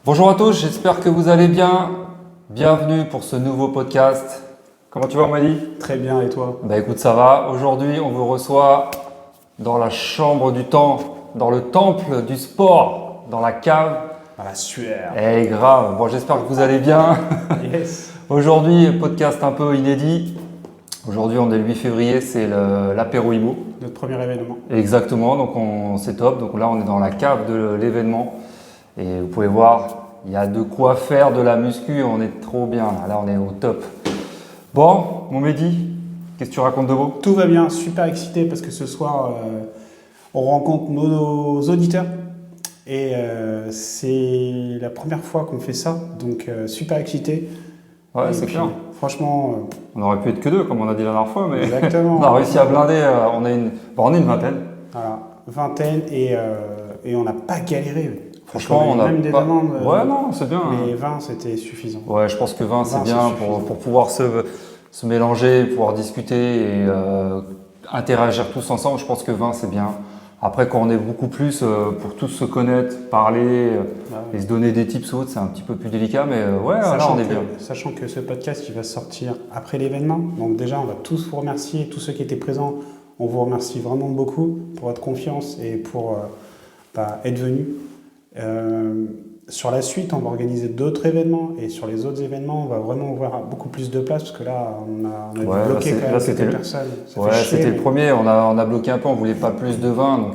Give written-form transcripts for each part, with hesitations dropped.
Bonjour à tous, j'espère que vous allez bien. Bienvenue pour ce nouveau podcast. Comment tu vas, Mali? Très bien, et toi? Bah écoute, ça va. Aujourd'hui, on vous reçoit dans la chambre du temps, dans le temple du sport, dans la cave. Dans la sueur. Eh grave, bon j'espère que vous allez bien. Yes. Aujourd'hui, podcast un peu inédit. Aujourd'hui, on est le 8 février, c'est l'apéro IMO. Notre premier événement. Exactement, donc c'est top. Donc là, on est dans la cave de l'événement. Et vous pouvez voir, il y a de quoi faire de la muscu, on est trop bien. Là, on est au top. Bon, mon Mehdi, qu'est-ce que tu racontes de beau? Tout va bien, super excité parce que ce soir, on rencontre nos auditeurs. Et c'est la première fois qu'on fait ça, donc super excité. Ouais, Et c'est puis, clair. Franchement, On aurait pu être que deux, comme on a dit la dernière fois, mais exactement. on a réussi à blinder. On est une vingtaine. Voilà, vingtaine et on n'a pas galéré. Franchement, on a même des pas... demandes. Ouais, non, c'est bien. Mais 20, c'était suffisant. Ouais, je pense que 20, c'est 20, bien c'est pour pouvoir se mélanger, pouvoir discuter et interagir tous ensemble. Je pense que 20, c'est bien. Après, quand on est beaucoup plus, pour tous se connaître, parler et se donner des tips ou autres, c'est un petit peu plus délicat, mais ouais, là, on est bien. Sachant que ce podcast, il va sortir après l'événement. Donc déjà, on va tous vous remercier, tous ceux qui étaient présents. On vous remercie vraiment beaucoup pour votre confiance et pour être venus. Sur la suite, on va organiser d'autres événements et sur les autres événements, on va vraiment ouvrir beaucoup plus de place parce que là, on a Ouais, bloqué là, quand même c'était quelques personnes. Ça Ouais, fait chier, c'était mais- le premier. On a bloqué un peu, on voulait pas plus de 20, donc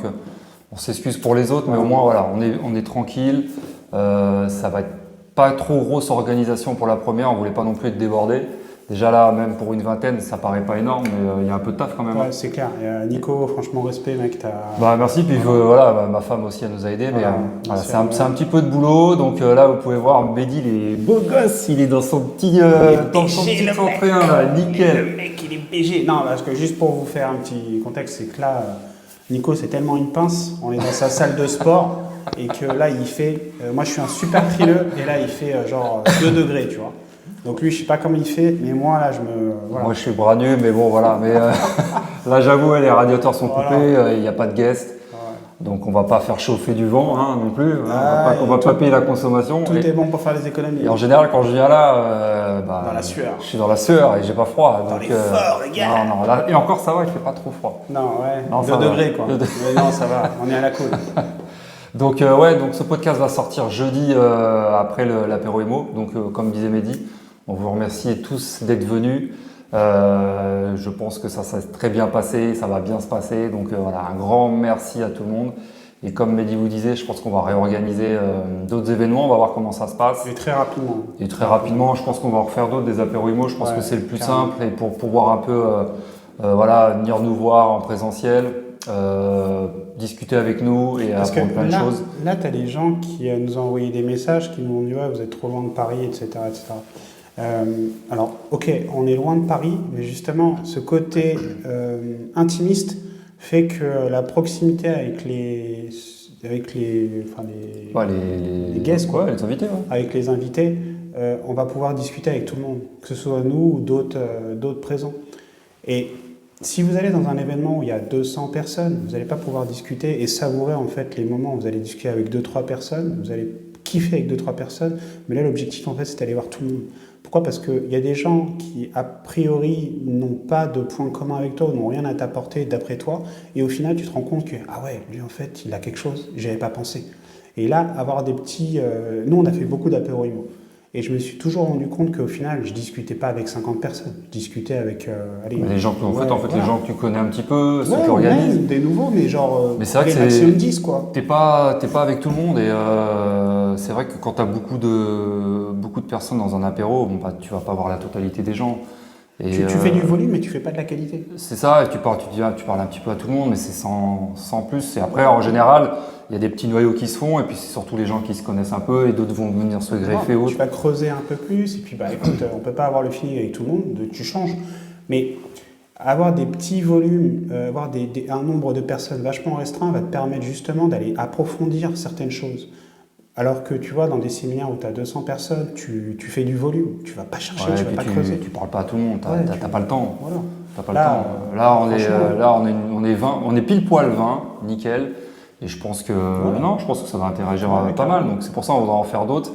on s'excuse pour les autres, mais au moins voilà, on est tranquille. Ça va être pas trop grosse organisation pour la première, on voulait pas non plus être débordé. Déjà là, même pour une vingtaine, ça paraît pas énorme, mais il y a un peu de taf quand même. Ouais, c'est clair. Et, Nico, franchement, respect, mec. Bah merci, puis voilà, ma femme aussi elle nous a aidé, mais Voilà, c'est un petit peu de boulot, donc là vous pouvez voir Mehdi, il est beau gosse, il est dans son petit, dans son petit 31 là, nickel. Le mec, il est BG. Non, parce que juste pour vous faire un petit contexte, c'est que là, Nico, c'est tellement une pince. On est dans sa salle de sport et que là, il fait. Moi, je suis un super frileux et là, il fait genre 2 degrés, tu vois. Donc lui, je sais pas comment il fait, mais moi, là, voilà. Moi je suis bras nu, mais bon voilà, mais là j'avoue les radiateurs sont Voilà. coupés, il n'y a pas de guest, Ouais. donc on va pas faire chauffer du vent hein, non plus, Ah, on va pas payer la consommation. Tout est bon pour faire des économies. Et en général quand je viens là, Dans la sueur. je suis dans la sueur et j'ai pas froid. Dans donc, l'effort, les gars. Non, là, et encore ça va, il fait pas trop froid. Non, ouais. Non, 2 ça va. degrés, quoi. Mais non, ça va. On est à la cool. Donc donc ce podcast va sortir jeudi après l'apéro Emo. Donc comme disait Mehdi, on vous remercie tous d'être venus. Je pense que ça s'est très bien passé, ça va bien se passer. Donc voilà, un grand merci à tout le monde. Et comme Mehdi vous disait, je pense qu'on va réorganiser d'autres événements, on va voir comment ça se passe. Et très rapidement. Et très rapidement, je pense qu'on va en refaire d'autres, des apéros Emo. Je pense Ouais, que c'est le plus carrément. simple et pour pouvoir un peu voilà, venir nous voir en présentiel. Discuter avec nous et Parce que apprendre plein de choses. là tu as des gens qui nous ont envoyé des messages qui nous ont dit ouais, vous êtes trop loin de Paris, etc. etc. Alors, ok, on est loin de Paris, mais justement, ce côté intimiste fait que la proximité avec les guests, quoi. Ouais, les invités. Ouais. avec les invités, on va pouvoir discuter avec tout le monde, que ce soit nous ou d'autres présents. Et si vous allez dans un événement où il y a 200 personnes, vous n'allez pas pouvoir discuter et savourer en fait les moments où vous allez discuter avec 2-3 personnes, vous allez kiffer avec 2-3 personnes, mais là l'objectif en fait c'est d'aller voir tout le monde. Pourquoi ? Parce qu'il y a des gens qui a priori n'ont pas de points communs avec toi, n'ont rien à t'apporter d'après toi, et au final tu te rends compte que ah ouais, lui en fait il a quelque chose, j'y avais pas pensé. Et là avoir des petits... nous on a fait beaucoup d'apéro IMO. Et je me suis toujours rendu compte qu'au final, je discutais pas avec 50 personnes. Je discutais avec Les gens que, voilà. les gens que tu connais un petit peu, ceux Ouais, qui organisent. même des nouveaux, mais genre Mais c'est vrai que maximum 10 quoi. T'es pas avec tout le monde et c'est vrai que quand tu as beaucoup de personnes dans un apéro, bon, bah, tu vas pas voir la totalité des gens. Et, Tu fais du volume, mais tu fais pas de la qualité. C'est ça, et tu parles un petit peu à tout le monde, mais c'est sans plus. Et après, en général, il y a des petits noyaux qui se font, et puis c'est surtout les gens qui se connaissent un peu, et d'autres vont venir se greffer. Tu vas creuser un peu plus, et puis bah écoute, on peut pas avoir le feeling avec tout le monde, tu changes. Mais avoir des petits volumes, avoir un nombre de personnes vachement restreint va te permettre justement d'aller approfondir certaines choses. Alors que tu vois, dans des séminaires où tu as 200 personnes, tu fais du volume, tu vas pas chercher, tu vas pas creuser. Tu parles pas à tout le monde, Ouais, t'as pas le temps. Voilà. T'as pas le temps. Là, on est 20, on est pile poil 20, nickel. Et je pense que Ouais. je pense que ça va interagir Ouais, pas mal. carrément. Donc c'est pour ça qu'on va en faire d'autres.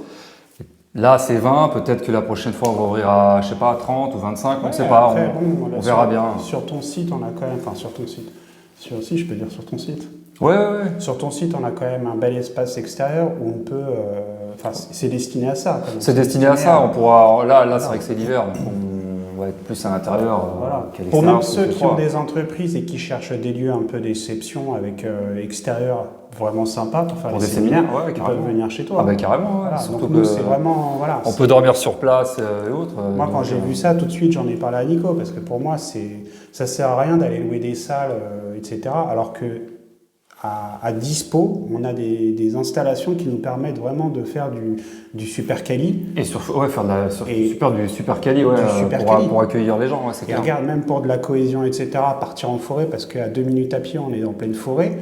Là, c'est 20, peut-être que la prochaine fois, on va ouvrir à, je sais pas, 30 ou 25, on ne Ouais, sait pas, après, bon, là, on verra bien. sur ton site, on a quand même, enfin sur ton site, si je peux dire sur ton site. Ouais, ouais, ouais. Sur ton site, on a quand même un bel espace extérieur où on peut, enfin c'est destiné à ça. Quand même. C'est destiné à ça, on pourra, là c'est vrai que c'est Voilà. l'hiver, donc on va être plus à l'intérieur Voilà. qu'à Pour l'extérieur. même parce ceux qu'il fait qui ont froid. des entreprises et qui cherchent des lieux un peu d'exception avec extérieur vraiment sympa pour faire Pour des des séminaires, séminaires, ouais, ils carrément. peuvent venir chez toi. Ah bah carrément, ouais. Voilà. Surtout Donc nous, que c'est vraiment, voilà. on peut dormir sur place et autres. Moi, quand donc, j'ai vu ça, tout de suite, j'en ai parlé à Nico, parce que pour moi, ça sert à rien d'aller louer des salles, etc. Alors que à dispo, on a des installations qui nous permettent vraiment de faire du super quali. Et ouais, faire Et du super quali, ouais, du super pour, quali. pour accueillir les gens, ouais, c'est Et clair. regarde, même pour de la cohésion, etc., partir en forêt, parce qu'à 2 minutes à pied, on est en pleine forêt.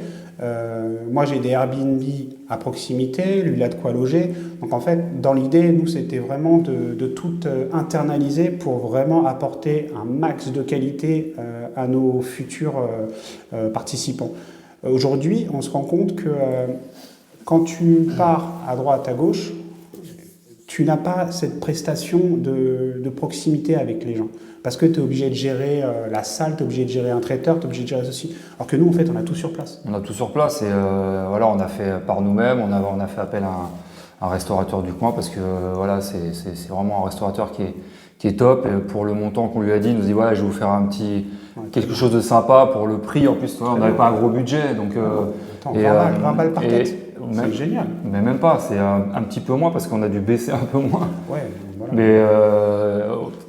Moi, j'ai des Airbnb à proximité, lui, il a de quoi loger. Donc, en fait, dans l'idée, nous, c'était vraiment de tout internaliser pour vraiment apporter un max de qualité à nos futurs participants. Aujourd'hui, on se rend compte que quand tu pars à droite, à gauche, tu n'as pas cette prestation de proximité avec les gens. Parce que tu es obligé de gérer la salle, tu es obligé de gérer un traiteur, tu es obligé de gérer ceci. Alors que nous, en fait, on a tout sur place. On a tout sur place et voilà, on a fait par nous-mêmes, on a fait appel à un restaurateur du coin parce que voilà, c'est vraiment un restaurateur qui est top. Et pour le montant qu'on lui a dit, il nous dit voilà, je vais vous faire quelque chose de sympa pour le prix. En plus, on n'avait pas un gros budget, donc Attends, 20 balles par tête, c'est génial. Mais même pas, c'est un petit peu moins parce qu'on a dû baisser un peu moins. Ouais, voilà. Mais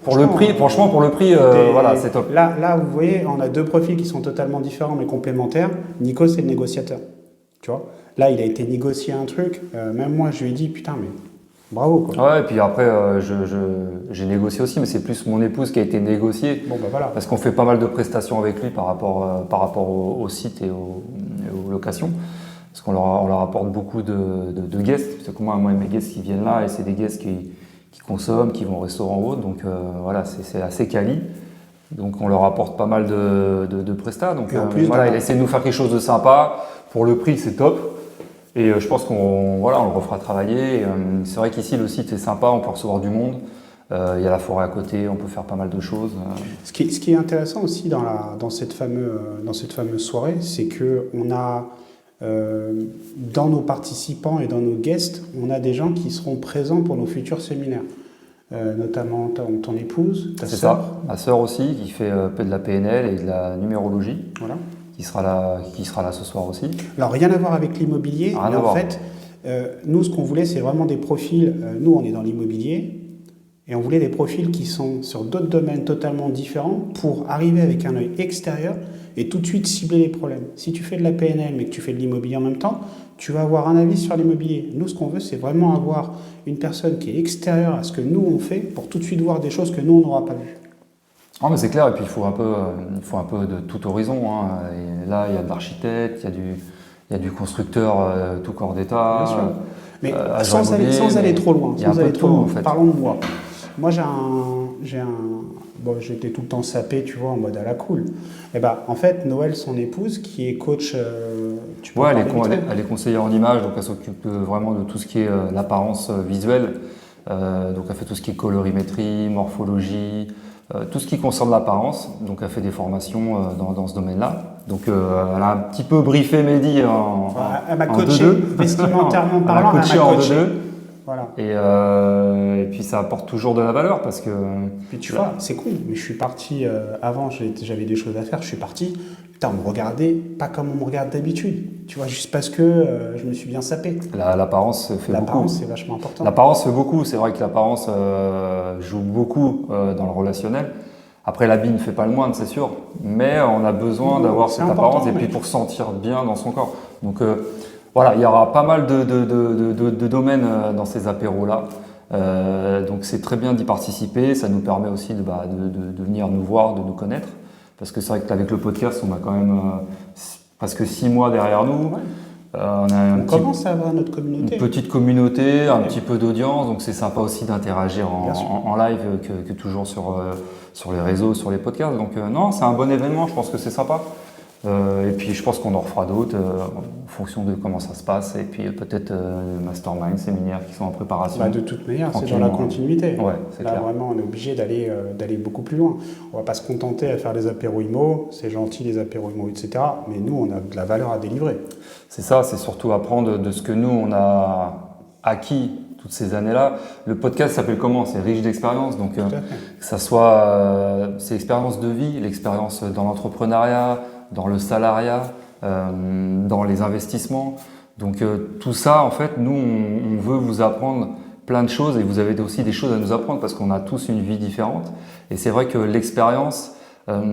pour le prix, franchement, pour le prix, voilà, c'est top. Là, vous voyez, on a deux profils qui sont totalement différents mais complémentaires. Nico, c'est le négociateur. Tu vois, là, il a été négocier un truc. Même moi, je lui ai dit, putain, mais bravo, quoi. Ouais, et puis après, j'ai négocié aussi, mais c'est plus mon épouse qui a été négociée. Bon, bah voilà. Parce qu'on fait pas mal de prestations avec lui par rapport au site et aux locations. Parce qu'on on leur apporte beaucoup de guests. Parce que moi, mes guests qui viennent là, et c'est des guests qui consomment, qui vont au restaurant ou autre. Donc voilà, c'est assez quali. Donc on leur apporte pas mal de prestats. Donc Et en plus, voilà, il essaie de nous faire quelque chose de sympa. Pour le prix, c'est top. Et je pense on le refera travailler. C'est vrai qu'ici, le site est sympa, on peut recevoir du monde. Il y a la forêt à côté, on peut faire pas mal de choses. Ce qui est intéressant aussi dans cette fameuse soirée, c'est qu'on a, dans nos participants et dans nos guests, on a des gens qui seront présents pour nos futurs séminaires. Notamment ton épouse, ta C'est sœur. ça, ma sœur aussi, qui fait de la PNL et de la numérologie, Voilà. qui sera là ce soir aussi. Alors, rien à voir avec l'immobilier, Rien mais à en voir. fait, nous, ce qu'on voulait, c'est vraiment des profils. Nous, on est dans l'immobilier, et on voulait des profils qui sont sur d'autres domaines totalement différents pour arriver avec un œil extérieur et tout de suite cibler les problèmes. Si tu fais de la PNL, mais que tu fais de l'immobilier en même temps, tu vas avoir un avis sur l'immobilier. Nous, ce qu'on veut, c'est vraiment avoir une personne qui est extérieure à ce que nous, on fait pour tout de suite voir des choses que nous, on n'aura pas vues. Ah, mais c'est clair, et puis il faut un peu de tout horizon. Hein. Et là, il y a de l'architecte, il y a du constructeur tout corps d'état. Bien sûr. Mais agent immobilier, sans aller trop loin. il y a un peu de tout, en fait. Parlons de moi. Moi, bon, j'étais tout le temps sapé, tu vois, en mode à la cool. Et bah, en fait, Noël, son épouse, qui est coach, tu peux Ouais, parler vite fait. elle est conseillère en image, donc elle s'occupe vraiment de tout ce qui est l'apparence visuelle. Donc elle fait tout ce qui est colorimétrie, morphologie, tout ce qui concerne l'apparence. Donc elle fait des formations dans ce domaine-là. Donc elle a un petit peu briefé Mehdi Elle m'a en coaché, 2-2. vestimentairement Elle parlant, m'a coaché en 2-2. Voilà. Et puis ça apporte toujours de la valeur parce que... Puis tu vois, c'est con, mais je suis parti, avant j'avais des choses à faire, je suis parti, putain, on me regardait pas comme on me regarde d'habitude, tu vois, juste parce que je me suis bien sapé. L'apparence fait beaucoup. L'apparence, c'est vachement important. L'apparence fait beaucoup, c'est vrai que l'apparence joue beaucoup dans le relationnel. Après, l'habit ne fait pas le moindre, c'est sûr, mais on a besoin d'avoir c'est cette important, apparence et mec. puis pour se sentir bien dans son corps. Donc voilà, il y aura pas mal de domaines dans ces apéros-là. Donc c'est très bien d'y participer, ça nous permet aussi de venir nous voir, de nous connaître. Parce que c'est vrai qu'avec le podcast, on a quand même presque 6 mois derrière nous. Ouais. On a On commence à avoir notre communauté. une petite communauté, un petit peu d'audience, donc c'est sympa aussi d'interagir Bien sûr. en live que toujours sur les réseaux, sur les podcasts. Donc non, c'est un bon événement, je pense que c'est sympa. Et puis je pense qu'on en refera d'autres en fonction de comment ça se passe. Et puis peut-être mastermind, séminaires qui sont en préparation. Bah, de toute manière, c'est dans la continuité. Ouais, c'est là, clair. vraiment, on est obligé d'aller beaucoup plus loin. On va pas se contenter à faire des apéros IMO, c'est gentil les apéros IMO, etc. Mais nous, on a de la valeur à délivrer. C'est ça, c'est surtout apprendre de ce que nous, on a acquis toutes ces années-là. Le podcast s'appelle comment? C'est riche d'expérience. Donc, que ça soit c'est l'expérience de vie, l'expérience dans l'entrepreneuriat, dans le salariat, dans les investissements. Donc, tout ça, en fait, nous, on veut vous apprendre plein de choses et vous avez aussi des choses à nous apprendre parce qu'on a tous une vie différente. Et c'est vrai que l'expérience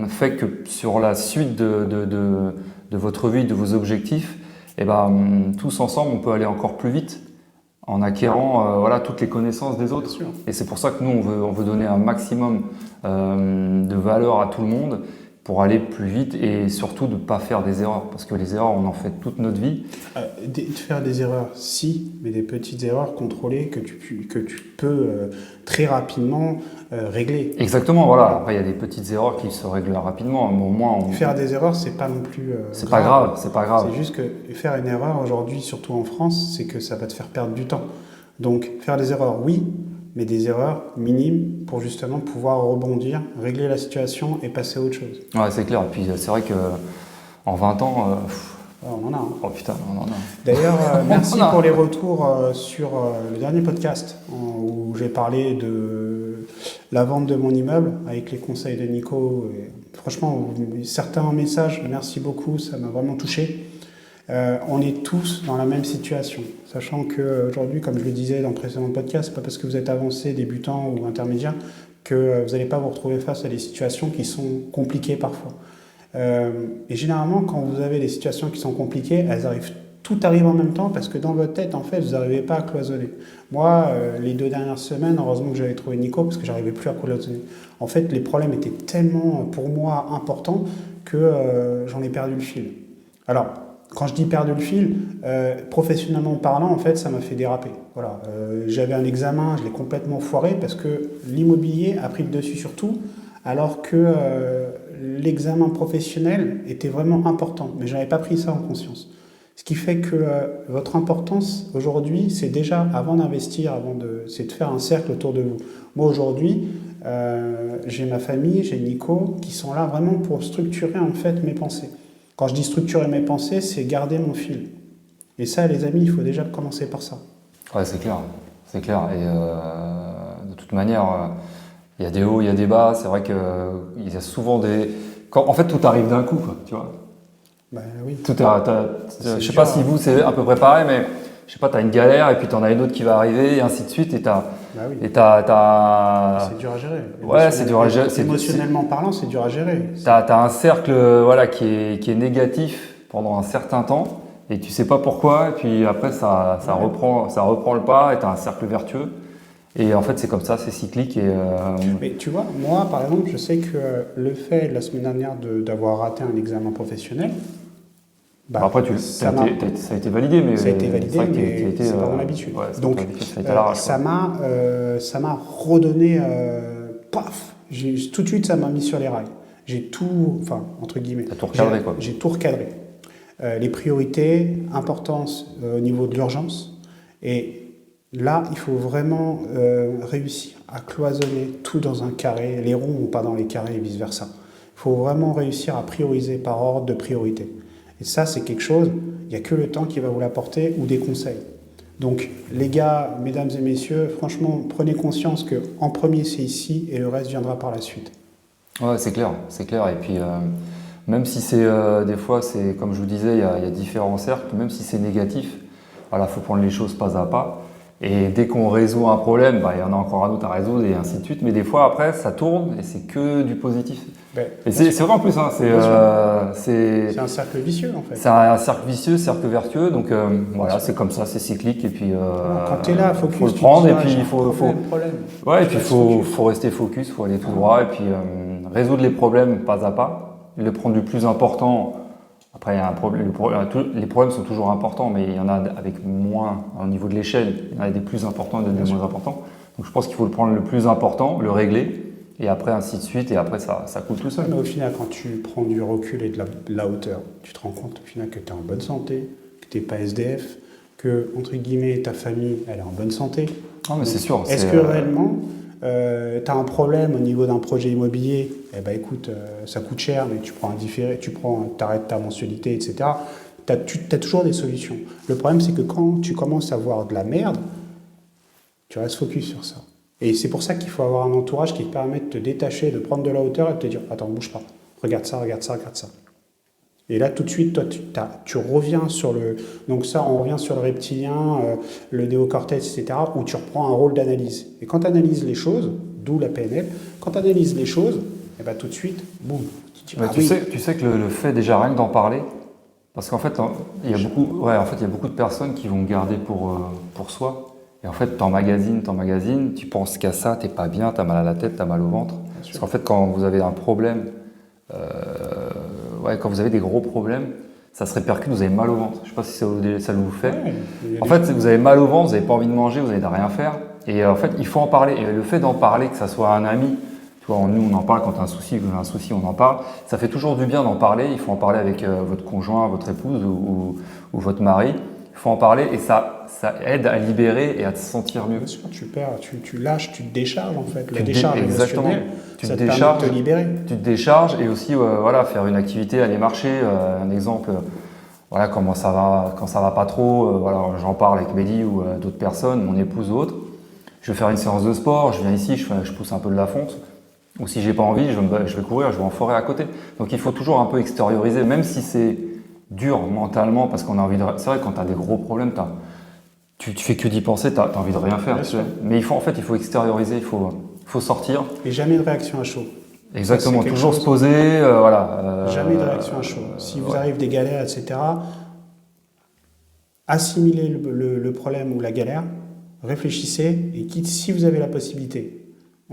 fait que sur la suite de votre vie, de vos objectifs, et ben, tous ensemble, on peut aller encore plus vite en acquérant voilà, toutes les connaissances des autres. Et c'est pour ça que nous, on veut donner un maximum de valeur à tout le monde pour aller plus vite et surtout de ne pas faire des erreurs. Parce que les erreurs, on en fait toute notre vie. De faire des erreurs, si, mais des petites erreurs contrôlées que tu peux très rapidement régler. Exactement, voilà. Après, il y a des petites erreurs qui se règlent rapidement. Mais au moins, faire des erreurs, c'est pas non plus c'est pas grave, c'est pas grave. C'est juste que faire une erreur aujourd'hui, surtout en France, c'est que ça va te faire perdre du temps. Donc, faire des erreurs, oui, mais des erreurs minimes pour justement pouvoir rebondir, régler la situation et passer à autre chose. Ouais, c'est clair. Et puis, c'est vrai qu'en 20 ans... on en a. Hein. Oh putain, on en a. D'ailleurs, merci pour les retours sur le dernier podcast où j'ai parlé de la vente de mon immeuble avec les conseils de Nico. Et franchement, certains messages, merci beaucoup, ça m'a vraiment touché. On est tous dans la même situation, sachant qu'aujourd'hui, comme je le disais dans le précédent podcast, c'est pas parce que vous êtes avancé, débutant ou intermédiaire que vous n'allez pas vous retrouver face à des situations qui sont compliquées parfois. Et généralement, quand vous avez des situations qui sont compliquées, tout arrive en même temps parce que dans votre tête, en fait, vous n'arrivez pas à cloisonner. Moi, les 2 dernières semaines, heureusement que j'avais trouvé Nico parce que j'arrivais plus à cloisonner. En fait, les problèmes étaient tellement, pour moi, importants que j'en ai perdu le fil. Alors, quand je dis perdu le fil, professionnellement parlant, en fait, ça m'a fait déraper. Voilà, j'avais un examen, je l'ai complètement foiré parce que l'immobilier a pris le dessus sur tout, alors que l'examen professionnel était vraiment important. Mais je n'avais pas pris ça en conscience. Ce qui fait que votre importance aujourd'hui, c'est déjà, avant d'investir, c'est de faire un cercle autour de vous. Moi, aujourd'hui, j'ai ma famille, j'ai Nico, qui sont là vraiment pour structurer en fait mes pensées. Quand je dis structurer mes pensées, c'est garder mon fil. Et ça, les amis, il faut déjà commencer par ça. Ouais, c'est clair. C'est clair. Et de toute manière, il y a des hauts, il y a des bas. C'est vrai qu'il y a souvent des... En fait, tout arrive d'un coup, quoi, tu vois. Bah oui. Je sais pas si vous, c'est à peu près pareil, mais je sais pas, tu as une galère et puis tu en as une autre qui va arriver et ainsi de suite. Et bah oui. C'est dur à gérer. Ouais, c'est dur à gérer. Émotionnellement parlant, c'est dur à gérer. Tu as un cercle voilà, qui est négatif pendant un certain temps et tu sais pas pourquoi. Et puis après, ça reprend le pas et tu as un cercle vertueux. Et en fait, c'est comme ça, c'est cyclique. Mais tu vois, moi, par exemple, je sais que le fait, la semaine dernière, d'avoir raté un examen professionnel... après, ça a été validé, mais... Ça a été validé, mais c'est pas mon habitude. Ouais, donc, ça m'a redonné... paf, tout de suite, ça m'a mis sur les rails. J'ai tout... Enfin, entre guillemets... T'as tout recadré, quoi. J'ai tout recadré. Les priorités, importance au niveau de l'urgence. Et là, il faut vraiment réussir à cloisonner tout dans un carré. Les ronds ou pas dans les carrés et vice-versa. Il faut vraiment réussir à prioriser par ordre de priorité. Et ça, c'est quelque chose, il n'y a que le temps qui va vous l'apporter ou des conseils. Donc, les gars, mesdames et messieurs, franchement, prenez conscience qu'en premier, c'est ici et le reste viendra par la suite. Ouais, c'est clair. Et puis, même si c'est, des fois, c'est comme je vous disais, il y a différents cercles, même si c'est négatif, voilà, faut prendre les choses pas à pas. Et dès qu'on résout un problème, il y en a encore un autre à résoudre et ainsi de suite. Mais des fois, après, ça tourne et c'est que du positif. Et c'est vrai en plus, hein, c'est un cercle vicieux en fait. C'est un cercle vicieux, cercle vertueux. Donc voilà, c'est comme ça, c'est cyclique. Et puis quand tu es là, focus, faut le prendre et puis il faut rester focus, il faut aller tout droit et puis résoudre les problèmes pas à pas, les prendre du plus important. Après, il y a un problème, les problèmes sont toujours importants, mais il y en a avec moins au niveau de l'échelle. Il y en a des plus importants et des moins importants. Donc je pense qu'il faut le prendre le plus important, le régler, et après ainsi de suite, et après ça coule tout seul. Mais au final, quand tu prends du recul et de la hauteur, tu te rends compte au final que tu es en bonne santé, que tu n'es pas SDF, que, entre guillemets, ta famille, elle est en bonne santé. Non, mais c'est sûr. Est-ce que réellement, tu as un problème au niveau d'un projet immobilier? Eh ben écoute, ça coûte cher, mais tu prends un différé, t'arrêtes ta mensualité, etc. Tu as toujours des solutions. Le problème, c'est que quand tu commences à voir de la merde, tu restes focus sur ça. Et c'est pour ça qu'il faut avoir un entourage qui te permet de te détacher, de prendre de la hauteur et de te dire « Attends, bouge pas, regarde ça, regarde ça, regarde ça ». Et là, tout de suite, toi, tu reviens sur le... Donc ça, on revient sur le reptilien, le néocortex, etc., où tu reprends un rôle d'analyse. Et quand tu analyses les choses, d'où la PNL, quand tu analyses les choses, et ben, tout de suite, boum. Tu sais que le fait déjà rien que d'en parler, parce qu'en fait, il y a beaucoup de personnes qui vont garder pour soi. Et en fait, t'emmagasines, tu penses qu'à ça, t'es pas bien, t'as mal à la tête, t'as mal au ventre. Parce qu'en fait, quand vous avez un problème, quand vous avez des gros problèmes, ça se répercute, vous avez mal au ventre. Je sais pas si ça vous fait. Ouais, en fait, vous avez mal au ventre, vous n'avez pas envie de manger, vous n'avez rien faire. Et en fait, il faut en parler. Et le fait d'en parler, que ça soit un ami, tu vois, nous on en parle quand t'as un souci, on en parle. Ça fait toujours du bien d'en parler. Il faut en parler avec votre conjoint, votre épouse ou votre mari. Il faut en parler et ça aide à libérer et à te sentir mieux. Bien sûr, tu lâches, tu te décharges en fait. La décharge émotionnelle, ça te permet de te libérer. Tu te décharges et aussi faire une activité, aller marcher. Un exemple, quand ça va pas trop, j'en parle avec Mehdi ou d'autres personnes, mon épouse ou autre. Je vais faire une séance de sport, je viens ici, je pousse un peu de la fonte. Ou si j'ai pas envie, je vais courir, je vais en forêt à côté. Donc il faut toujours un peu extérioriser, même si c'est dur mentalement, parce qu'on a envie de... C'est vrai, quand tu as des gros problèmes, tu fais que d'y penser, tu as envie de rien faire. Mais il faut extérioriser, il faut sortir. Et jamais de réaction à chaud. Exactement, toujours se poser, jamais de réaction à chaud. Si vous arrive des galères, etc., assimilez le problème ou la galère, réfléchissez, et si vous avez la possibilité,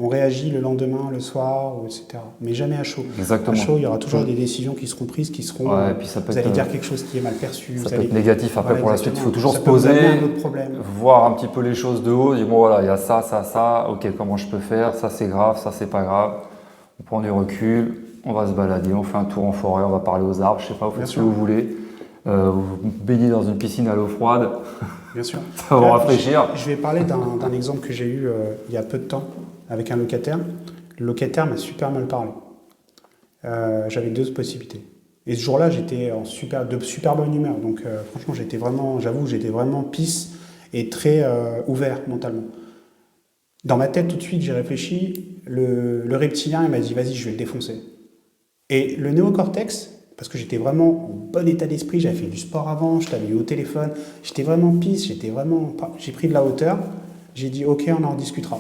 on réagit le lendemain, le soir, etc. Mais jamais à chaud. Exactement. À chaud, il y aura toujours des décisions qui seront prises, qui seront... et puis ça peut vous allez dire quelque chose qui est mal perçu. Ça peut être négatif après pour la suite. Il faut toujours se poser, voir un petit peu les choses de haut. Et bon voilà, il y a ça. Ok, comment je peux faire? Ça c'est grave, ça c'est pas grave. On prend du recul, on va se balader, on fait un tour en forêt, on va parler aux arbres, je sais pas, vous faites ce que vous voulez. Vous baignez dans une piscine à l'eau froide. Bien sûr. Ça va vous rafraîchir. Je vais parler d'un exemple que j'ai eu il y a peu de temps avec un locataire. Le locataire m'a super mal parlé. J'avais deux possibilités. Et ce jour-là, j'étais de super bonne humeur. Donc franchement, j'étais vraiment pisse et très ouvert mentalement. Dans ma tête, tout de suite, j'ai réfléchi. Le reptilien, il m'a dit, vas-y, je vais le défoncer. Et le néocortex, parce que j'étais vraiment en bon état d'esprit, j'avais fait du sport avant, je t'avais eu au téléphone, j'étais vraiment pisse, j'ai pris de la hauteur, j'ai dit, ok, on en discutera.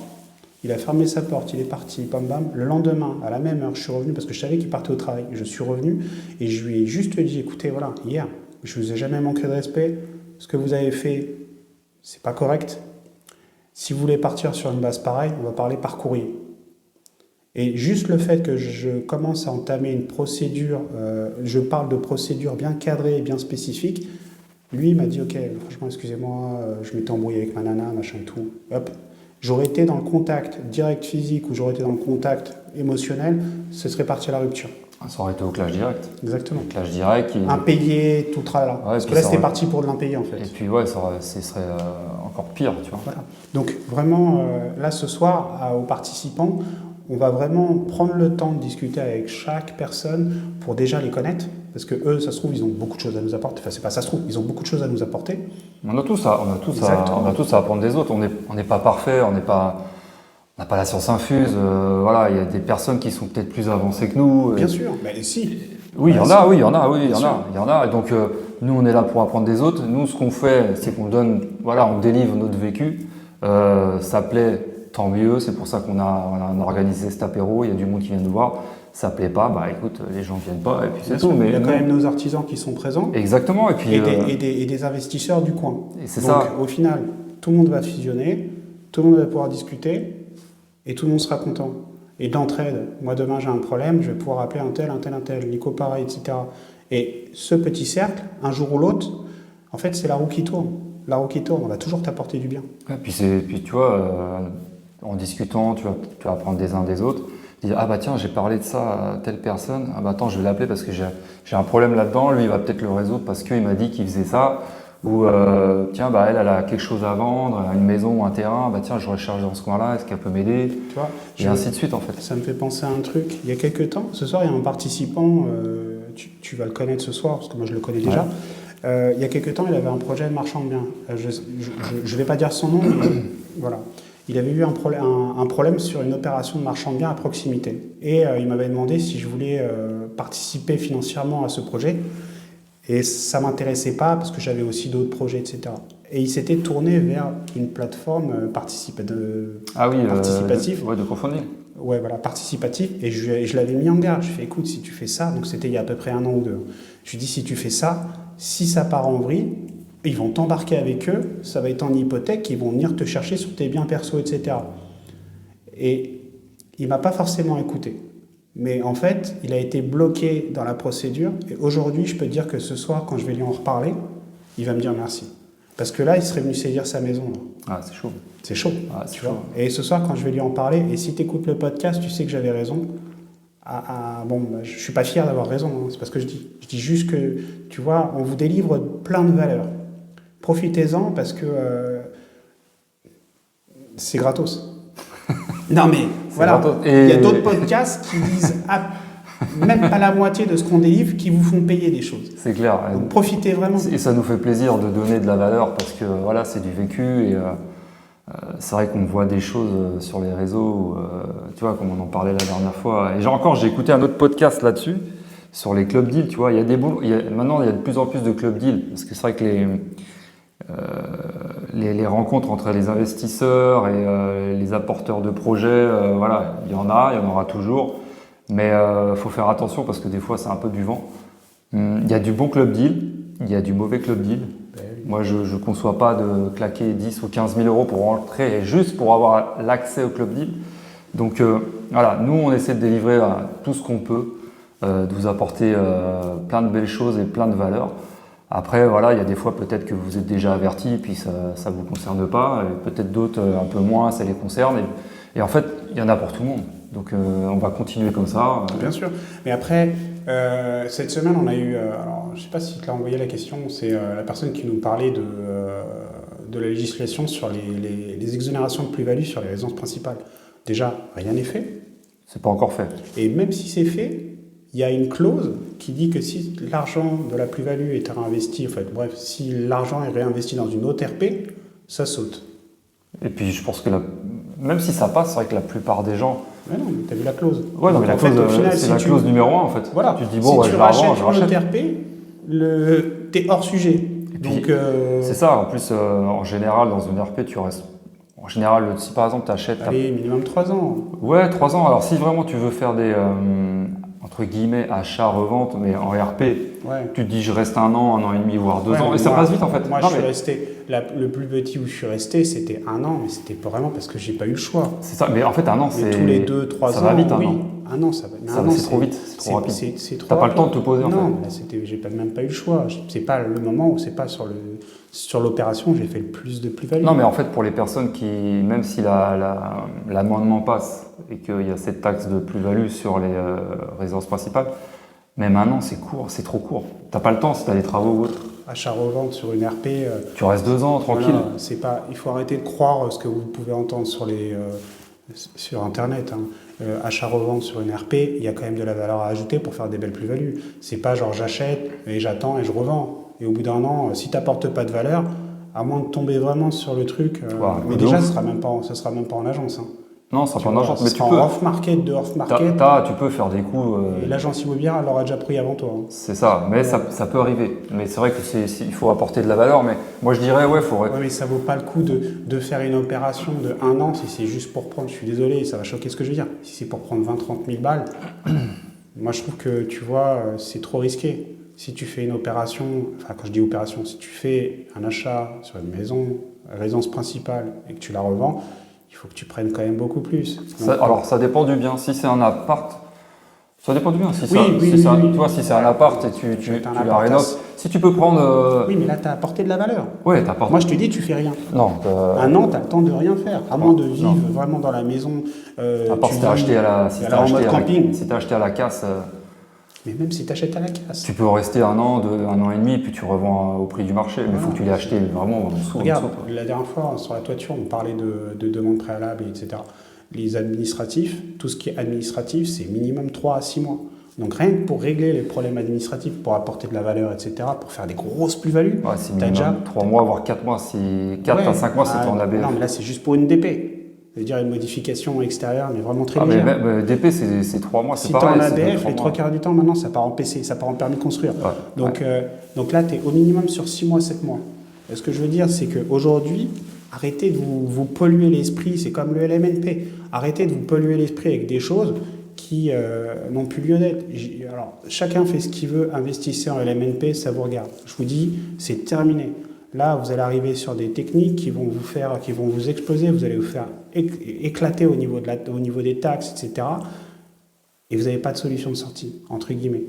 Il a fermé sa porte, il est parti, bam bam. Le lendemain, à la même heure, je suis revenu parce que je savais qu'il partait au travail. Je suis revenu et je lui ai juste dit, écoutez, voilà, hier, je vous ai jamais manqué de respect. Ce que vous avez fait, c'est pas correct. Si vous voulez partir sur une base pareille, on va parler par courrier. Et juste le fait que je commence à entamer une procédure, je parle de procédure bien cadrée et bien spécifique, lui il m'a dit, ok, franchement, excusez-moi, je m'étais embrouillé avec ma nana, machin et tout. Hop. J'aurais été dans le contact direct physique ou j'aurais été dans le contact émotionnel, ce serait parti à la rupture. Ça aurait été au clash direct. Exactement. Le clash direct. Impayé, tout tralala. Ouais, parce que là, c'était parti pour de l'impayé, en fait. Et puis, ce serait encore pire, tu vois. Voilà. Donc, vraiment, là, ce soir, aux participants, on va vraiment prendre le temps de discuter avec chaque personne pour déjà les connaître. Parce que eux, ça se trouve, ils ont beaucoup de choses à nous apporter. Enfin, c'est pas ça se trouve, ils ont beaucoup de choses à nous apporter. On a tous à apprendre des autres. On n'est pas parfait, on n'a pas la science infuse. Il y a des personnes qui sont peut-être plus avancées que nous. Bien sûr, mais si. Oui, il y en a. Et donc, nous, on est là pour apprendre des autres. Nous, ce qu'on fait, c'est qu'on on délivre notre vécu. Ça plaît, tant mieux. C'est pour ça qu'on a organisé cet apéro. Il y a du monde qui vient nous voir. Ça plaît pas, écoute, les gens viennent pas et puis c'est tout. Mais il y a quand même nos artisans qui sont présents. Exactement. Et puis et des investisseurs du coin. Et c'est donc, ça. Au final, tout le monde va fusionner, tout le monde va pouvoir discuter et tout le monde sera content. Et d'entraide, moi demain j'ai un problème, je vais pouvoir appeler un tel, Nico pareil, etc. Et ce petit cercle, un jour ou l'autre, en fait c'est la roue qui tourne. La roue qui tourne, on va toujours t'apporter du bien. Ouais, puis tu vois, en discutant, tu vas apprendre des uns des autres. Il dit, ah bah tiens, j'ai parlé de ça à telle personne. Ah bah attends, je vais l'appeler parce que j'ai un problème là-dedans. Lui, il va peut-être le résoudre parce qu'il m'a dit qu'il faisait ça. Ou tiens, bah elle a quelque chose à vendre, une maison ou un terrain. Bah tiens, je recherche dans ce coin-là, est-ce qu'elle peut m'aider? Tu vois, Et ainsi de suite en fait. ça me fait penser à un truc. Il y a quelques temps, ce soir, il y a un participant, tu vas le connaître ce soir, parce que moi je le connais déjà. Il y a quelques temps, il avait un projet de marchand de biens. Je ne vais pas dire son nom, mais voilà. Il avait eu un problème sur une opération de marchand de biens à proximité. Et il m'avait demandé si je voulais participer financièrement à ce projet. Et ça ne m'intéressait pas parce que j'avais aussi d'autres projets, etc. Et il s'était tourné vers une plateforme participative. Ouais, de crowdfunding. Ouais, voilà, participatif. Et je l'avais mis en garde. Je lui ai fait, écoute, si tu fais ça, donc c'était il y a à peu près 1 an ou 2. Je lui ai dit, si tu fais ça, si ça part en vrille, ils vont t'embarquer avec eux, ça va être en hypothèque, ils vont venir te chercher sur tes biens perso, etc. Et il ne m'a pas forcément écouté. Mais en fait, il a été bloqué dans la procédure. Et aujourd'hui, je peux te dire que ce soir, quand je vais lui en reparler, il va me dire merci. Parce que là, il serait venu saisir sa maison. Là. Ah, c'est chaud. C'est chaud. Ah, c'est tu chaud. vois. Et ce soir, quand je vais lui en parler, et si tu écoutes le podcast, tu sais que j'avais raison. Bon, je ne suis pas fier d'avoir raison, hein, c'est pas ce que je dis. Je dis juste que, tu vois, on vous délivre plein de valeurs. Profitez-en parce que c'est gratos. Non mais, voilà, il y a d'autres podcasts qui disent même pas la moitié de ce qu'on délivre, qui vous font payer des choses. C'est clair. Donc profitez vraiment. Et ça nous fait plaisir de donner de la valeur parce que voilà, c'est du vécu et c'est vrai qu'on voit des choses sur les réseaux, tu vois, comme on en parlait la dernière fois. Et j'ai écouté un autre podcast là-dessus, sur les club deals, tu vois. Maintenant, il y a de plus en plus de club deals parce que c'est vrai que les rencontres entre les investisseurs et les apporteurs de projets, voilà, il y en aura toujours. Mais faut faire attention parce que des fois, c'est un peu du vent. Il y a du bon club deal, il y a du mauvais club deal. Moi, je ne conçois pas de claquer 10 ou 15 000 euros pour rentrer juste pour avoir l'accès au club deal. Donc voilà, nous, on essaie de délivrer tout ce qu'on peut, de vous apporter plein de belles choses et plein de valeurs. Après, voilà, il y a des fois peut-être que vous êtes déjà avertis et puis ça ne vous concerne pas. Et peut-être d'autres un peu moins, ça les concerne. Et en fait, il y en a pour tout le monde. Donc on va continuer comme ça. Bien sûr. Mais après, cette semaine, on a eu... alors, je ne sais pas si tu l'as envoyé la question. C'est la personne qui nous parlait de la législation sur les exonérations de plus-value sur les résidences principales. Déjà, rien n'est fait. C'est pas encore fait. Et même si c'est fait, il y a une clause qui dit que si l'argent de la plus-value est réinvesti, en fait, bref, si l'argent est réinvesti dans une autre RP, ça saute. Et puis je pense que même si ça passe, c'est vrai que la plupart des gens... Mais non, mais t'as vu la clause. Ouais, non, mais la clause, c'est la clause numéro 1 en fait. Voilà. Tu te dis, bon, si ouais, tu je rachètes l'argent, une autre RP, t'es hors sujet. Donc, c'est ça, en plus, en général, dans une RP, tu restes... En général, si par exemple tu achètes... Allez, minimum 3 ans. Ouais, 3 ans. Alors si vraiment tu veux faire des... entre guillemets, achat-revente, mais en RP, tu te dis je reste 1 an, 1 an et demi, voire 2 ans, et ça passe vite en fait. Moi, je suis resté, le plus petit où je suis resté, c'était 1 an, mais c'était vraiment parce que j'ai pas eu le choix. C'est ça, mais en fait 1 an, c'est... tous les 2-3 ans, ça va vite, 1 an. 1 an, ça va. C'est trop vite, c'est trop rapide. C'est trop T'as pas le temps de te poser en fait. Non, j'ai même pas eu le choix. C'est pas le moment où c'est pas sur l'opération j'ai fait le plus de plus-value. Non, mais en fait, pour les personnes qui, même si l'amendement passe et qu'il y a cette taxe de plus-value sur les résidences principales, même 1 an, c'est court, c'est trop court. T'as pas le temps si t'as des travaux ou autre. Achat-revente sur une RP. Tu restes 2 ans, tranquille. Voilà, c'est pas, il faut arrêter de croire ce que vous pouvez entendre sur Internet. Achat-revente sur une RP, il y a quand même de la valeur à ajouter pour faire des belles plus-values. C'est pas genre j'achète et j'attends et je revends. Et au bout d'1 an, si tu n'apportes pas de valeur, à moins de tomber vraiment sur le truc, mais déjà, ce ne sera même pas en agence. Hein. Non, ça sera pas en agence, mais tu peux. En off-market, off-market. Tu peux faire des coups. Et l'agence immobilière, elle l'aura déjà pris avant toi. Hein. C'est ça, mais ça peut arriver. Mais c'est vrai il faut apporter de la valeur. Mais moi, je dirais, il faudrait. Ouais, mais ça vaut pas le coup de faire une opération de 1 an si c'est juste pour prendre. Je suis désolé, ça va choquer ce que je veux dire. Si c'est pour prendre 20-30 000 balles, moi, je trouve que, tu vois, c'est trop risqué. Si tu fais une opération, enfin quand je dis opération, si tu fais un achat sur une maison, résidence principale, et que tu la revends, il faut que tu prennes quand même beaucoup plus. Donc, alors ça dépend du bien. Si c'est un appart, ça dépend du bien. Si tu vois, si c'est un appart et tu la rénoves, Si tu peux prendre. Oui, mais là, tu as apporté de la valeur. Ouais, t'apportes. Moi, je te dis, tu fais rien. Non. Un an, tu as le temps de rien faire, à moins de vivre vraiment dans la maison. À part si t'as acheté à la. Si en mode camping. Si t'as acheté à la casse. Mais même si tu achètes à la casse. Tu peux rester un an et demi, puis tu revends au prix du marché. Mais il faut que tu l'aies acheté vraiment en dessous. Regarde, la dernière fois, sur la toiture, on parlait de demandes préalables, etc. Les administratifs, tout ce qui est administratif, c'est minimum 3 à 6 mois. Donc rien que pour régler les problèmes administratifs, pour apporter de la valeur, etc., pour faire des grosses plus-values, ouais, c'est minimum déjà 3 mois, voire 4 mois. 4 à 5 mois, c'est ton ABF. Non, mais là, c'est juste pour une DP. C'est-à-dire une modification extérieure, mais vraiment très légère. Mais DP, c'est 3 mois, c'est pareil. Si tu es en ABF, les 3 mois. quarts du temps, maintenant, ça part en PC, ça part en permis de construire. Ouais. Donc là, tu es au minimum sur 6 mois, 7 mois. Et ce que je veux dire, c'est qu'aujourd'hui, arrêtez de vous polluer l'esprit, c'est comme le LMNP. Arrêtez de vous polluer l'esprit avec des choses qui n'ont plus lieu d'être. Alors, chacun fait ce qu'il veut, investissez en LMNP, ça vous regarde. Je vous dis, c'est terminé. Là, vous allez arriver sur des techniques qui vont vous exploser, vous allez vous faire éclater au niveau des taxes, etc. Et vous n'avez pas de solution de sortie, entre guillemets.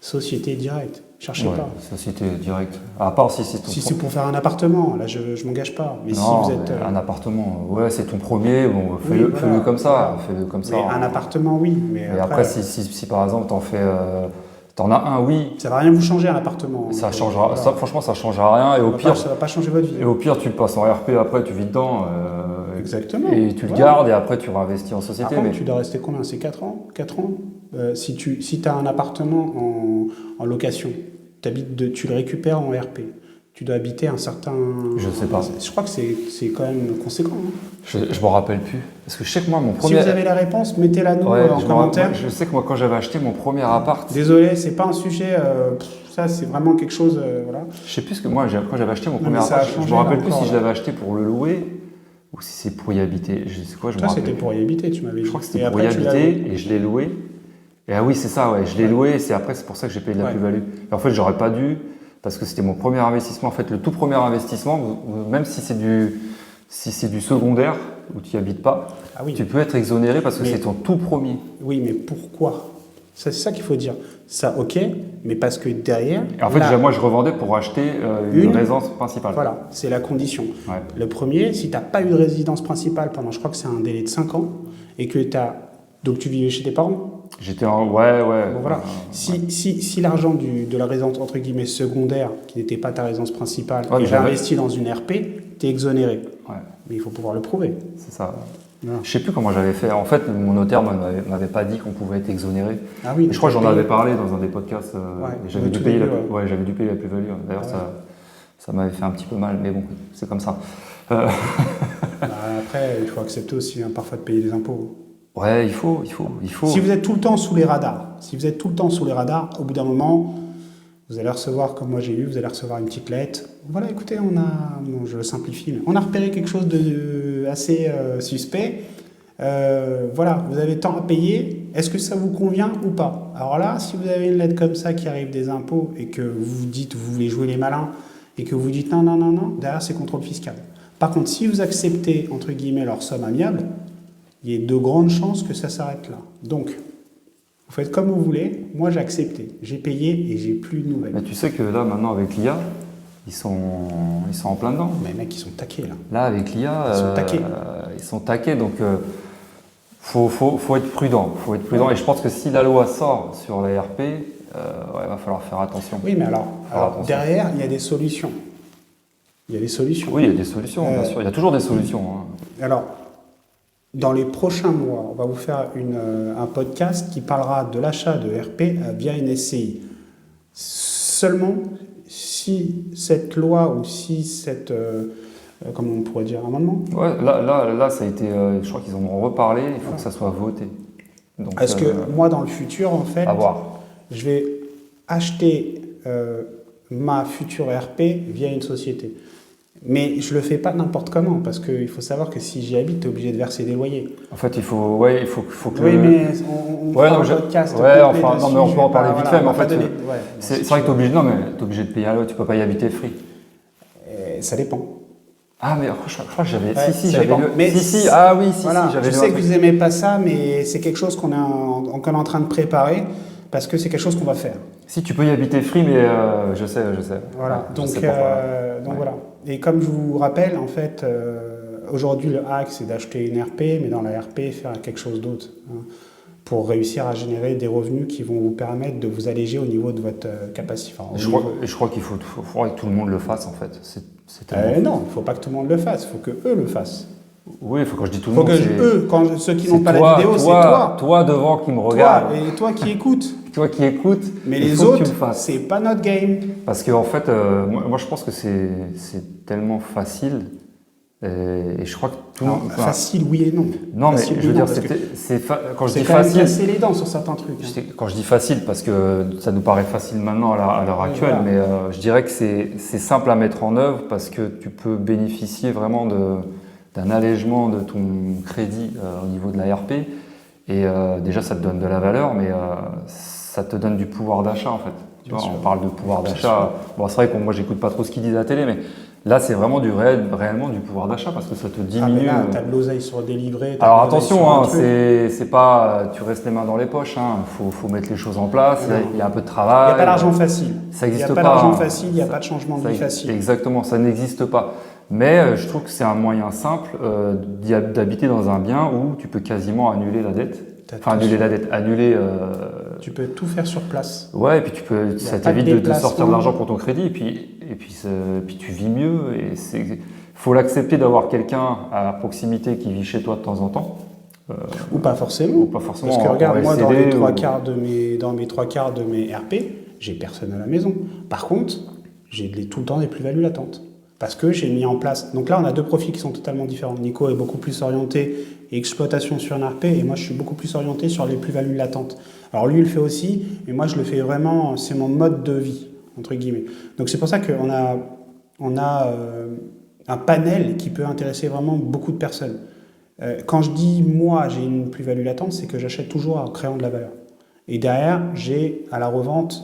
Société directe, cherchez pas. Société directe. À part si c'est ton. Si c'est pour faire un appartement, là, je m'engage pas. Mais non, si vous êtes un appartement, ouais, c'est ton premier. Bon, fais-le comme ça. Fais-le comme ça. Mais un appartement, oui. Mais après, si par exemple t'en as un, oui. Ça va rien vous changer un appartement. Ça changera. Voilà. Franchement, ça changera rien. Et au pire, ça va pas changer votre vie. Et au pire, tu le passes en RP. Après, tu vis dedans. Exactement. Et tu le gardes. Et après, tu réinvestis en société. Après, tu dois rester combien? C'est 4 ans. 4 ans. Si tu as un appartement en location, tu le récupères en RP. Tu dois habiter un certain. Je sais pas. Je crois que c'est quand même conséquent. Hein. Je m'en rappelle plus. Parce que je sais que moi, mon premier. Si vous avez la réponse, mettez-la nous en commentaire. Je sais que moi, quand j'avais acheté mon premier appart. Désolé, c'est pas un sujet. Ça, c'est vraiment quelque chose. Voilà. Je sais plus que moi, quand j'avais acheté mon premier appart, je me rappelle plus si je l'avais acheté pour le louer ou si c'est pour y habiter. Je sais quoi, je me rappelle. C'était pour y habiter, tu m'avais dit. Je crois que c'était pour y habiter et je l'ai loué. Et ah oui, c'est ça, ouais. Je l'ai loué et c'est pour ça que j'ai payé de la plus-value. Et en fait, j'aurais pas dû. Parce que c'était mon premier investissement. En fait, le tout premier investissement, même si c'est du secondaire où tu n'y habites pas, tu peux être exonéré parce que c'est ton tout premier. Oui, mais pourquoi? C'est ça qu'il faut dire. Ça, ok, mais parce que derrière... Et en fait, déjà, moi, je revendais pour acheter une résidence principale. Voilà, c'est la condition. Ouais. Le premier, si tu n'as pas eu de résidence principale pendant, je crois que c'est un délai de 5 ans, et que tu as... Donc, tu vivais chez tes parents? J'étais en... Ouais. Bon, voilà. Si l'argent de la résidence, entre guillemets, secondaire, qui n'était pas ta résidence principale, et investi dans une RP, tu es exonéré. Ouais. Mais il faut pouvoir le prouver. C'est ça. Voilà. Je sais plus comment j'avais fait. En fait, mon notaire m'avait pas dit qu'on pouvait être exonéré. Ah oui. Je crois que j'en avais parlé dans un des podcasts. J'avais dû payer la plus-value. D'ailleurs, ça m'avait fait un petit peu mal, mais bon, c'est comme ça. Après, il faut accepter aussi parfois de payer des impôts. Ouais, il faut. Si vous êtes tout le temps sous les radars, au bout d'un moment, vous allez recevoir, comme moi j'ai eu, vous allez recevoir une petite lettre. Voilà, écoutez, je le simplifie, mais on a repéré quelque chose de assez suspect. Voilà, vous avez tant à payer. Est-ce que ça vous convient ou pas? Alors là, si vous avez une lettre comme ça qui arrive des impôts et que vous dites, vous voulez jouer les malins et que vous dites non, derrière c'est contrôle fiscal. Par contre, si vous acceptez, entre guillemets, leur somme amiable, il y a de grandes chances que ça s'arrête là. Donc, vous faites comme vous voulez. Moi, j'ai accepté. J'ai payé et j'ai plus de nouvelles. Mais tu sais que là, maintenant, avec l'IA, ils sont en plein dedans. Mais les mecs, ils sont taqués, là. Là, avec l'IA, ils sont taqués. Donc, faut être prudent. Et je pense que si la loi sort sur la RP, il va falloir faire attention. Oui, mais alors derrière, il y a des solutions. Oui, il y a des solutions, bien sûr. Il y a toujours des solutions. Hein. Alors, dans les prochains mois, on va vous faire un podcast qui parlera de l'achat de RP via une SCI. Seulement si cette loi ou si cette, comment on pourrait dire, amendement. Ouais, là, ça a été, je crois qu'ils en ont reparlé, il faut que ça soit voté. Donc, est-ce que moi, dans le futur, en fait, je vais acheter ma future RP via une société? Mais je le fais pas n'importe comment, parce qu'il faut savoir que si j'y habite, tu es obligé de verser des loyers. En fait, il faut que... Oui, mais on fera un podcast. Ouais, enfin, non, mais on peut en parler vite fait, mais en fait, c'est vrai que tu es obligé de payer à l'eau, tu peux pas y habiter free. Ça dépend. Ah, mais je crois que j'avais... Ouais, si, j'avais le... Voilà, j'avais je sais que vous n'aimez pas ça, mais c'est quelque chose qu'on est en train de préparer, parce que c'est quelque chose qu'on va faire. Si tu peux y habiter free, mais je sais. Voilà. Ouais, je Donc, sais pourquoi, donc ouais. voilà. Et comme je vous rappelle, en fait, aujourd'hui le hack c'est d'acheter une RP, mais dans la RP faire quelque chose d'autre, hein, pour réussir à générer des revenus qui vont vous permettre de vous alléger au niveau de votre capacité. Enfin, Je crois qu'il faudrait que tout le monde le fasse en fait. C'est tellement... non, il ne faut pas que tout le monde le fasse, il faut que eux le fassent. Oui, quand je dis tout le Faut monde, que c'est... eux, quand ceux qui c'est n'ont pas toi, la vidéo, c'est toi. Toi devant qui me regarde. Toi, et toi qui écoutes. Toi qui écoutes. Mais il les faut que tu autres, le fasses. c'est pas notre game. Parce que en fait, moi je pense que c'est tellement facile. Et je crois que tout le Non, monde... facile, oui et non. Non, mais Facile, je veux oui, dire, non, parce que quand je c'est dis quand même facile... casser les dents sur certains trucs. Hein. Quand je dis facile, parce que ça nous paraît facile maintenant à l'heure Oui, actuelle, voilà. mais je dirais que c'est simple à mettre en œuvre parce que tu peux bénéficier vraiment d'un allègement de ton crédit au niveau de la RP. Et déjà, ça te donne de la valeur, mais ça te donne du pouvoir d'achat en fait. Tu vois, on parle de pouvoir d'achat. Bon, c'est vrai que moi, j'écoute pas trop ce qu'ils disent à la télé, mais là, c'est vraiment réellement du pouvoir d'achat parce que ça te diminue. Mais là, t'as de l'oseille sur délivré. Alors attention, hein, c'est pas tu restes les mains dans les poches. Hein, faut mettre les choses en place. Il y a un peu de travail. Il n'y a pas d'argent facile. Ça n'existe pas. Il n'y a pas d'argent facile. Il n'y a pas de changement de vie facile. Exactement, ça n'existe pas. Mais je trouve que c'est un moyen simple d'habiter dans un bien où tu peux quasiment annuler la dette. Enfin, annuler la dette, annuler. Tu peux tout faire sur place. Ouais, et puis ça t'évite de sortir de l'argent pour ton crédit, et puis tu vis mieux. Et faut l'accepter d'avoir quelqu'un à proximité qui vit chez toi de temps en temps. Ou pas forcément. Ou pas forcément. Parce que regarde, moi, dans mes trois quarts de mes RP, j'ai personne à la maison. Par contre, j'ai tout le temps des plus-values latentes. Parce que j'ai mis en place... Donc là, on a deux profils qui sont totalement différents. Nico est beaucoup plus orienté exploitation sur un RP et moi, je suis beaucoup plus orienté sur les plus-values latentes. Alors lui, il le fait aussi, mais moi, je le fais vraiment... C'est mon mode de vie, entre guillemets. Donc c'est pour ça qu'on a un panel qui peut intéresser vraiment beaucoup de personnes. Quand je dis, moi, j'ai une plus-value latente, c'est que j'achète toujours en créant de la valeur. Et derrière, j'ai à la revente,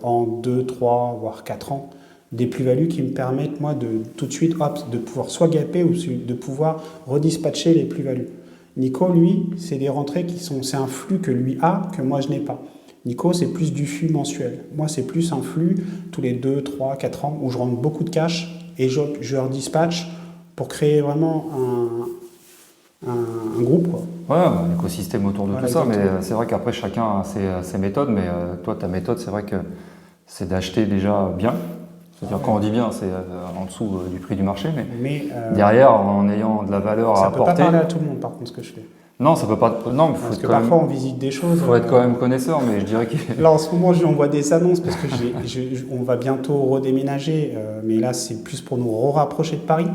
en 2, 3, voire 4 ans, des plus-values qui me permettent, moi, de tout de suite, de pouvoir soit gaper ou de pouvoir redispatcher les plus-values. Nico, lui, c'est des rentrées c'est un flux que lui a, que moi, je n'ai pas. Nico, c'est plus du flux mensuel. Moi, c'est plus un flux tous les 2, 3, 4 ans où je rentre beaucoup de cash et je redispatche pour créer vraiment un groupe, quoi. Ouais, un écosystème autour de tout ça, exactement. mais c'est vrai qu'après, chacun a ses méthodes, mais toi, ta méthode, c'est vrai que c'est d'acheter déjà bien. C'est-à-dire quand on dit bien, c'est en dessous du prix du marché, mais derrière, en ayant de la valeur à apporter... Ça ne peut pas parler à tout le monde, par contre, ce que je fais. Non, ça peut pas... Non, mais parce que parfois, on visite des choses... Il faut être quand même connaisseur, mais je dirais que... Là, en ce moment, on voit des annonces, parce que on va bientôt redéménager, mais là, c'est plus pour nous rapprocher de Paris.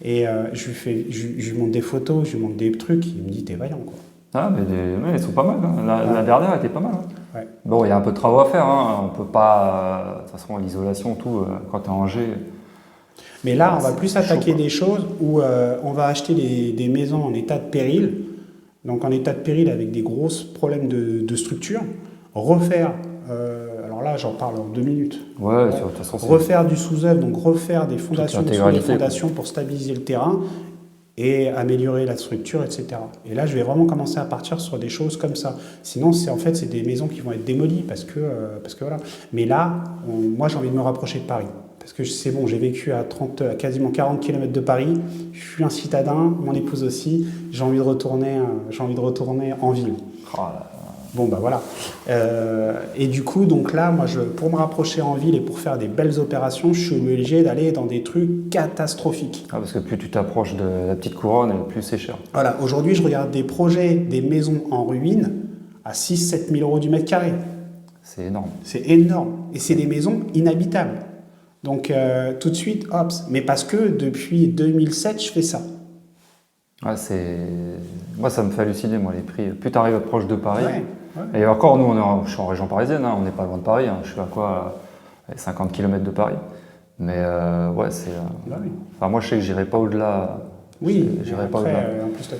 Et je lui montre des photos, je lui montre des trucs, il me dit, t'es vaillant, quoi. Ah, mais elles sont pas mal. Hein. La dernière était pas mal. Hein. Ouais. Bon, il y a un peu de travaux à faire. Hein. On peut pas... de toute façon, l'isolation, tout, quand tu es en Angers... Mais là, on va plus attaquer des choses où on va acheter des maisons en état de péril. Donc, en état de péril avec des gros problèmes de structure. Refaire... alors là, j'en parle en 2 minutes. Ouais, de toute façon... Refaire du sous-œuvre, donc refaire des fondations sous les fondations pour stabiliser le terrain et améliorer la structure, etc. Et là, je vais vraiment commencer à partir sur des choses comme ça. Sinon, c'est des maisons qui vont être démolies parce que voilà. Mais là, moi, j'ai envie de me rapprocher de Paris. Parce que c'est bon, j'ai vécu à quasiment 40 km de Paris. Je suis un citadin, mon épouse aussi. J'ai envie de retourner en ville. Oh là. Bon, bah voilà. Et du coup, donc là, moi, pour me rapprocher en ville et pour faire des belles opérations, je suis obligé d'aller dans des trucs catastrophiques. Ah, parce que plus tu t'approches de la petite couronne, plus c'est cher. Voilà, aujourd'hui, je regarde des projets, des maisons en ruine à 6-7 000 euros du mètre carré. C'est énorme. C'est énorme. Et c'est des maisons inhabitables. Donc, tout de suite, hop. Mais parce que depuis 2007, je fais ça. Ouais, moi, ça me fait halluciner, moi, les prix. Plus tu arrives proche de Paris. Ouais. Et encore, nous, je suis en région parisienne, hein, on n'est pas loin de Paris. Hein, je suis à quoi 50 km de Paris. Mais ouais, c'est. Bah oui. Enfin, moi, je sais que j'irai pas au-delà. Oui, j'irai pas après, au-delà. en plus, là,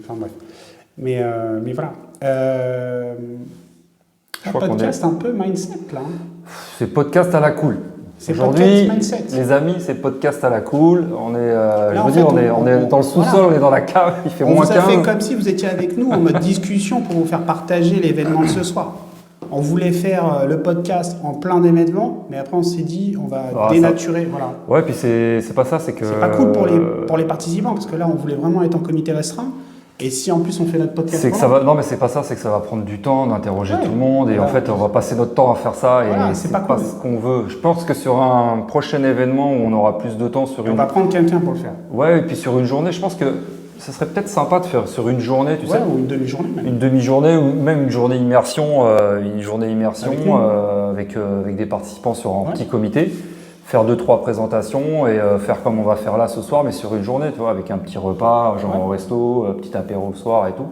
enfin, bref. Mais voilà. Un podcast un peu mindset, là. Hein. C'est podcast à la cool. Aujourd'hui, les amis, c'est podcast à la cool. On est, on est dans le sous-sol, voilà. On est dans la cave, il fait moins 15. On vous a fait comme si vous étiez avec nous en mode discussion pour vous faire partager l'événement de ce soir. on voulait faire le podcast en plein d'événements, mais après on s'est dit on va dénaturer. Voilà. Ouais, puis c'est pas ça, c'est que. C'est pas cool pour les participants, parce que là on voulait vraiment être en comité restreint. Et si en plus on fait notre podcast, c'est que ça va. Non, mais c'est pas ça, c'est que ça va prendre du temps d'interroger tout le monde, et en fait on va passer notre temps à faire ça, et c'est pas cool. Ce qu'on veut. Je pense que sur un prochain événement où on aura plus de temps on va prendre quelqu'un pour le faire. Ouais, et puis sur une journée, je pense que ça serait peut-être sympa de faire sur une journée, tu sais. Ou une demi-journée même. Une demi-journée ou même une journée immersion, avec des participants sur un petit comité. Faire 2-3 présentations et faire comme on va faire là ce soir, mais sur une journée, tu vois, avec un petit repas, genre au resto, petit apéro au soir et tout.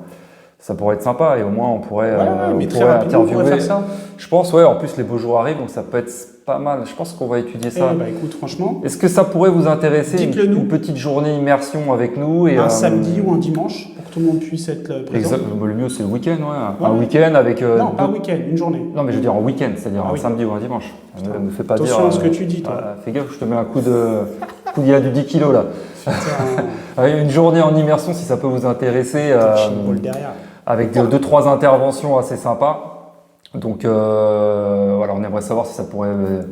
Ça pourrait être sympa et au moins on pourrait, interviewer. On pourrait faire ça. Je pense, en plus les beaux jours arrivent, donc ça peut être pas mal. Je pense qu'on va étudier ça. Écoute, franchement. Est-ce que ça pourrait vous intéresser, une petite journée immersion avec nous et, un samedi ou un dimanche pour que tout le monde puisse être présent. Le mieux c'est le week-end, Un week-end avec. Non, pas un week-end, une journée. Non, mais je veux dire en week-end, c'est-à-dire un samedi ou un dimanche. Ne me fais pas attention à ce que tu dis, toi. Fais gaffe, je te mets un coup de. Il y a du 10 kilos là. Une journée en immersion, si ça peut vous intéresser. Avec 2-3 interventions assez sympas. Donc voilà, on aimerait savoir si ça pourrait vous intéresser.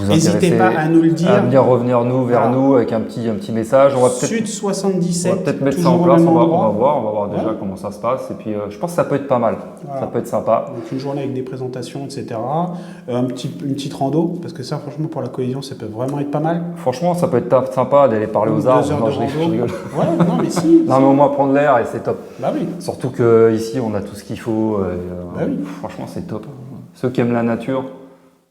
N'hésitez pas à nous le dire. À venir revenir vers nous avec un petit message. On va Sud 77. On va peut-être mettre ça en place. On va voir déjà comment ça se passe. Et puis je pense que ça peut être pas mal. Voilà. Ça peut être sympa. Donc une journée avec des présentations, etc. Une petite rando, parce que ça, franchement, pour la cohésion, ça peut vraiment être pas mal. Franchement, ça peut être sympa d'aller parler aux arbres. 2 heures de rando. Je rigole. Ouais, non, mais si. Non, mais au moins prendre l'air et c'est top. Bah oui. Surtout qu'ici, on a tout ce qu'il faut. Oui. Franchement, c'est top. Ceux qui aiment la nature,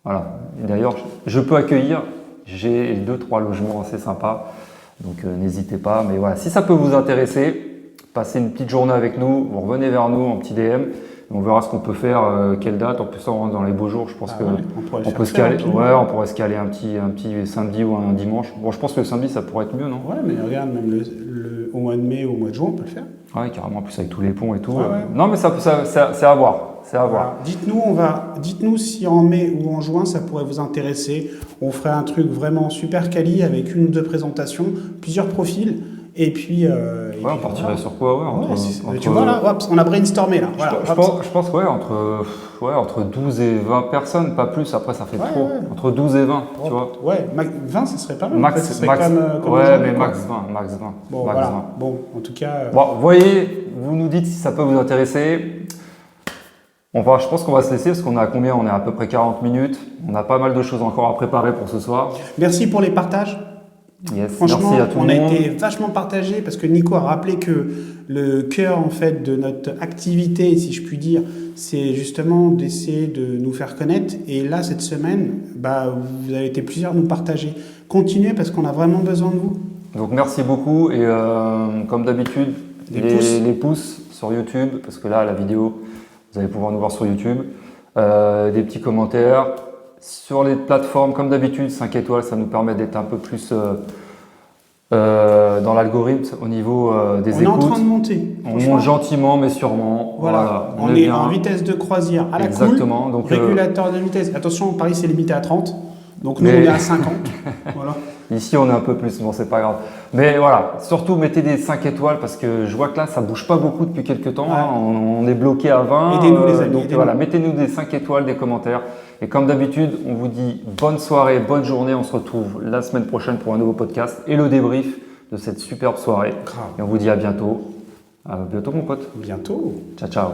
voilà. Et d'ailleurs, je peux accueillir. J'ai 2-3 logements assez sympas. Donc n'hésitez pas. Mais voilà, si ça peut vous intéresser, passez une petite journée avec nous. Vous revenez vers nous en petit DM. On verra ce qu'on peut faire, quelle date. En plus, dans les beaux jours, je pense on peut se caler. Ouais, on pourrait se caler un petit samedi ou un dimanche. Bon, je pense que le samedi, ça pourrait être mieux, non? Ouais, mais regarde, même au mois de mai ou au mois de juin, on peut le faire. Ouais, carrément, en plus avec tous les ponts et tout. Ouais. Non, mais c'est à voir. C'est à voir. Dites-nous si en mai ou en juin, ça pourrait vous intéresser. On ferait un truc vraiment super quali avec 1 ou 2 présentations, plusieurs profils. Et puis. On partirait sur quoi? Tu vois là, hop, on a brainstormé là. Voilà, je pense entre 12 et 20 personnes, pas plus. Après, ça fait trop. Ouais. Entre 12 et 20, tu vois. Ouais, 20, ça serait pas mal. Max 20. Max 20. Bon, voilà. Bon, en tout cas. Bon, voyez, vous nous dites si ça peut vous intéresser. Je pense qu'on va se laisser parce qu'on est à combien? On est à peu près 40 minutes. On a pas mal de choses encore à préparer pour ce soir. Merci pour les partages. Yes, franchement, merci à tout le monde. On a été vachement partagés parce que Nico a rappelé que le cœur en fait de notre activité, si je puis dire, c'est justement d'essayer de nous faire connaître. Et là, cette semaine, vous avez été plusieurs à nous partager. Continuez parce qu'on a vraiment besoin de vous. Donc merci beaucoup et comme d'habitude, les pouces sur YouTube parce que là, la vidéo, vous allez pouvoir nous voir sur YouTube. Des petits commentaires. Sur les plateformes, comme d'habitude, 5 étoiles, ça nous permet d'être un peu plus dans l'algorithme au niveau des écoutes. On est en train de monter. On monte gentiment, mais sûrement. Voilà. On est en vitesse de croisière à la cool. Exactement. Donc, régulateur de vitesse. Attention, Paris, c'est limité à 30. Donc nous, on est à 50. Voilà. Ici, on est un peu plus. Bon, c'est pas grave. Mais voilà, surtout mettez des 5 étoiles parce que je vois que là, ça bouge pas beaucoup depuis quelques temps. Ouais. On est bloqué à 20. Aidez-nous, les amis. Donc voilà, mettez-nous des 5 étoiles, des commentaires. Et comme d'habitude, on vous dit bonne soirée, bonne journée. On se retrouve la semaine prochaine pour un nouveau podcast et le débrief de cette superbe soirée. Grave. Et on vous dit à bientôt. À bientôt, mon pote. Bientôt. Ciao, ciao.